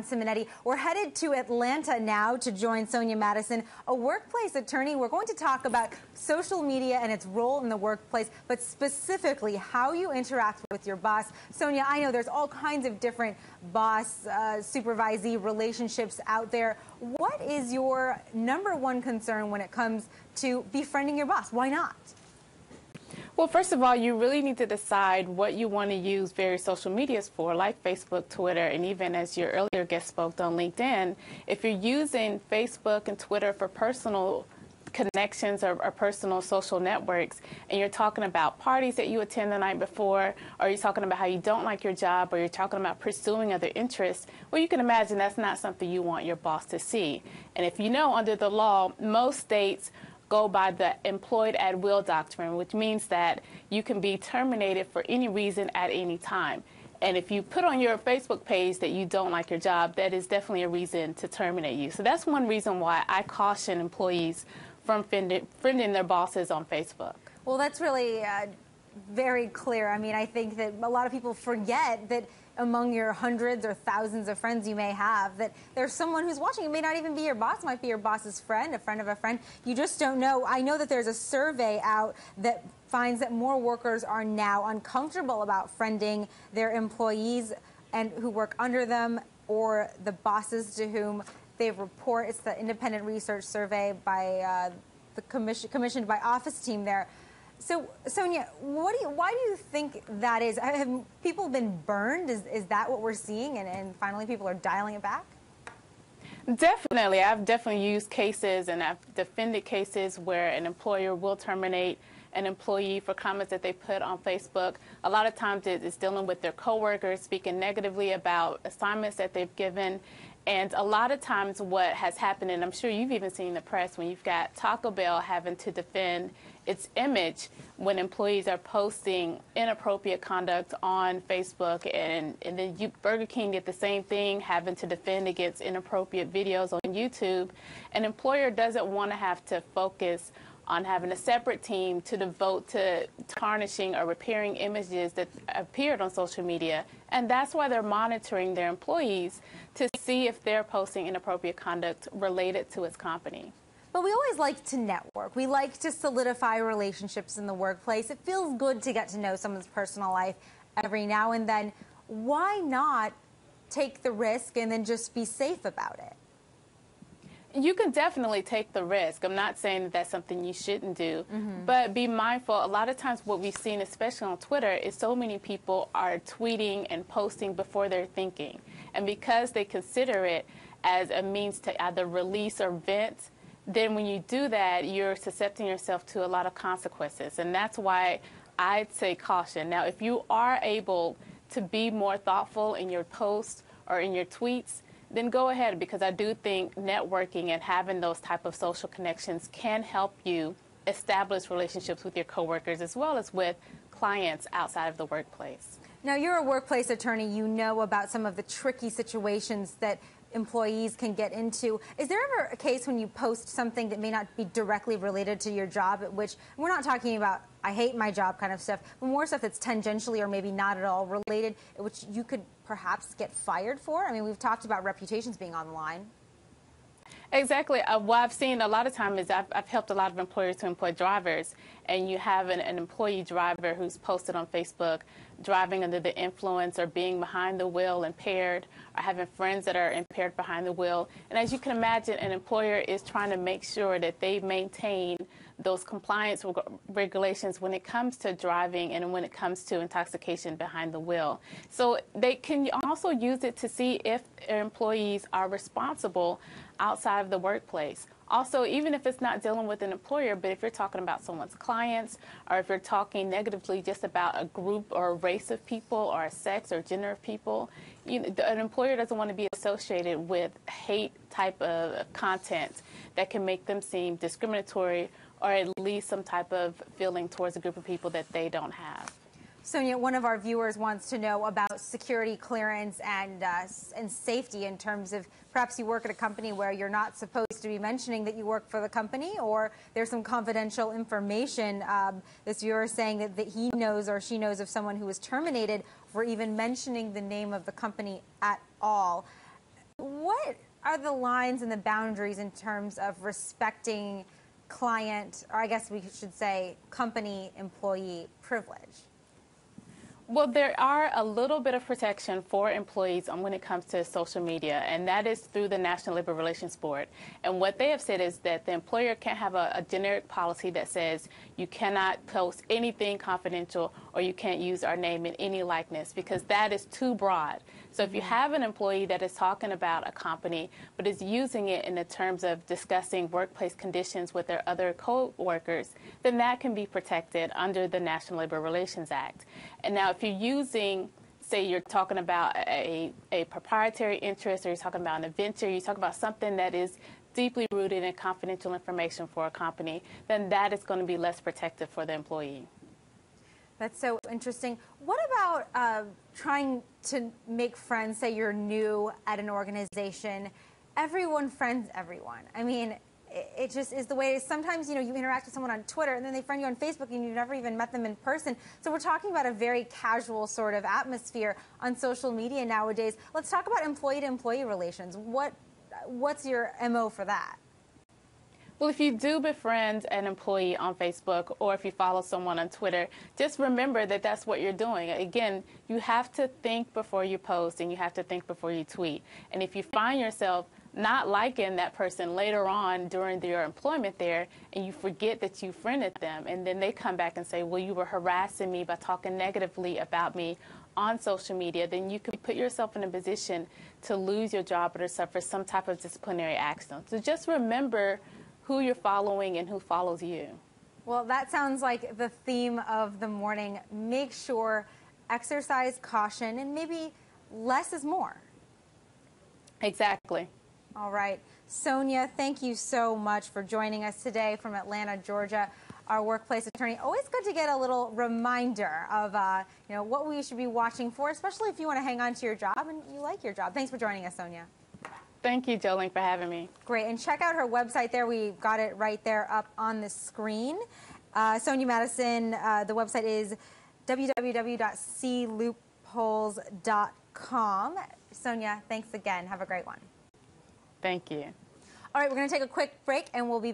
Simonetti. We're headed to Atlanta now to join Sonia Madison, a workplace attorney. We're going to talk about social media and its role in the workplace, but specifically how you interact with your boss. Sonia, I know there's all kinds of different boss-supervisee relationships out there. What is your #1 concern when it comes to befriending your boss? Why not? Well, first of all, you really need to decide what you want to use various social medias for, like Facebook, Twitter, and even as your earlier guest spoke on LinkedIn. If you're using Facebook and Twitter for personal connections or personal social networks, and you're talking about parties that you attend the night before, or you're talking about how you don't like your job, or you're talking about pursuing other interests, well, you can imagine that's not something you want your boss to see. And if you know, under the law, most states go by the employed at will doctrine, which means that you can be terminated for any reason at any time. And if you put on your Facebook page that you don't like your job, that is definitely a reason to terminate you. So that's one reason why I caution employees from friending their bosses on Facebook. Well, that's really very clear. I mean, I think that a lot of people forget that among your hundreds or thousands of friends you may have, that there's someone who's watching. It may not even be your boss. It might be your boss's friend, a friend of a friend. You just don't know. I know that there's a survey out that finds that more workers are now uncomfortable about friending their employees and who work under them or the bosses to whom they report. It's the independent research survey by the commissioned by Office Team there. So, Sonia, why do you think that is? Have people been burned? Is that what we're seeing? And finally people are dialing it back? Definitely. I've definitely used cases and I've defended cases where an employer will terminate an employee for comments that they put on Facebook. A lot of times it's dealing with their coworkers, speaking negatively about assignments that they've given. And a lot of times what has happened, and I'm sure you've even seen in the press, when you've got Taco Bell having to defend its image when employees are posting inappropriate conduct on Facebook, and then Burger King did the same thing, having to defend against inappropriate videos on YouTube. An employer doesn't want to have to focus on having a separate team to devote to tarnishing or repairing images that appeared on social media. And that's why they're monitoring their employees to see if they're posting inappropriate conduct related to its company. But we always like to network. We like to solidify relationships in the workplace. It feels good to get to know someone's personal life every now and then. Why not take the risk and then just be safe about it? You can definitely take the risk. I'm not saying that that's something you shouldn't do, but be mindful. A lot of times what we've seen, especially on Twitter, is so many people are tweeting and posting before they're thinking. And because they consider it as a means to either release or vent, then when you do that, you're suscepting yourself to a lot of consequences. And that's why I'd say caution. Now, if you are able to be more thoughtful in your posts or in your tweets, then go ahead, because I do think networking and having those type of social connections can help you establish relationships with your coworkers as well as with clients outside of the workplace. Now, you're a workplace attorney. You know about some of the tricky situations that employees can get into. Is there ever a case when you post something that may not be directly related to your job, at which we're not talking about I hate my job kind of stuff, but more stuff that's tangentially or maybe not at all related, which you could perhaps get fired for? I mean, we've talked about reputations being on the line. Exactly. What I've seen a lot of times is I've helped a lot of employers to employ drivers, and you have an employee driver who's posted on Facebook driving under the influence or being behind the wheel impaired, or having friends that are impaired behind the wheel. And as you can imagine, an employer is trying to make sure that they maintain those compliance regulations when it comes to driving and when it comes to intoxication behind the wheel. So they can also use it to see if their employees are responsible outside of the workplace. Also, even if it's not dealing with an employer, but if you're talking about someone's clients, or if you're talking negatively just about a group or a race of people or a sex or gender of people, an employer doesn't want to be associated with hate type of content that can make them seem discriminatory or at least some type of feeling towards a group of people that they don't have. Sonia, one of our viewers wants to know about security clearance and safety in terms of perhaps you work at a company where you're not supposed to be mentioning that you work for the company, or there's some confidential information. This viewer is saying that he knows or she knows of someone who was terminated for even mentioning the name of the company at all. what are the lines and the boundaries in terms of respecting client, or I guess we should say company employee privilege? Well, there are a little bit of protection for employees when it comes to social media, and that is through the National Labor Relations Board. And what they have said is that the employer can't have a generic policy that says you cannot post anything confidential or you can't use our name in any likeness, because that is too broad. So if you have an employee that is talking about a company but is using it in the terms of discussing workplace conditions with their other co-workers, then that can be protected under the National Labor Relations Act. And now if you're using, say you're talking about a proprietary interest, or you're talking about an venture, you're talking about something that is deeply rooted in confidential information for a company, then that is going to be less protective for the employee. That's so interesting. What about trying to make friends? Say you're new at an organization. Everyone friends everyone. I mean, it just is the way it is. Sometimes, you interact with someone on Twitter and then they friend you on Facebook and you've never even met them in person. So we're talking about a very casual sort of atmosphere on social media nowadays. Let's talk about employee-to-employee relations. What's your MO for that? Well, if you do befriend an employee on Facebook, or if you follow someone on Twitter, just remember that that's what you're doing. Again, you have to think before you post, and you have to think before you tweet. And if you find yourself not liking that person later on during your employment there, and you forget that you friended them, and then they come back and say, well, you were harassing me by talking negatively about me on social media, then you could put yourself in a position to lose your job or to suffer some type of disciplinary action. So just remember who you're following and who follows you. Well, that sounds like the theme of the morning. Make sure, exercise caution, and maybe less is more. Exactly. All right. Sonia, thank you so much for joining us today from Atlanta, Georgia, our workplace attorney. Always good to get a little reminder of what we should be watching for, especially if you want to hang on to your job and you like your job. Thanks for joining us, Sonia. Thank you, Jolene, for having me. Great. And check out her website there. We've got it right there up on the screen. Sonia Madison, the website is www.cloopholes.com. Sonia, thanks again. Have a great one. Thank you. All right, we're going to take a quick break, and we'll be back.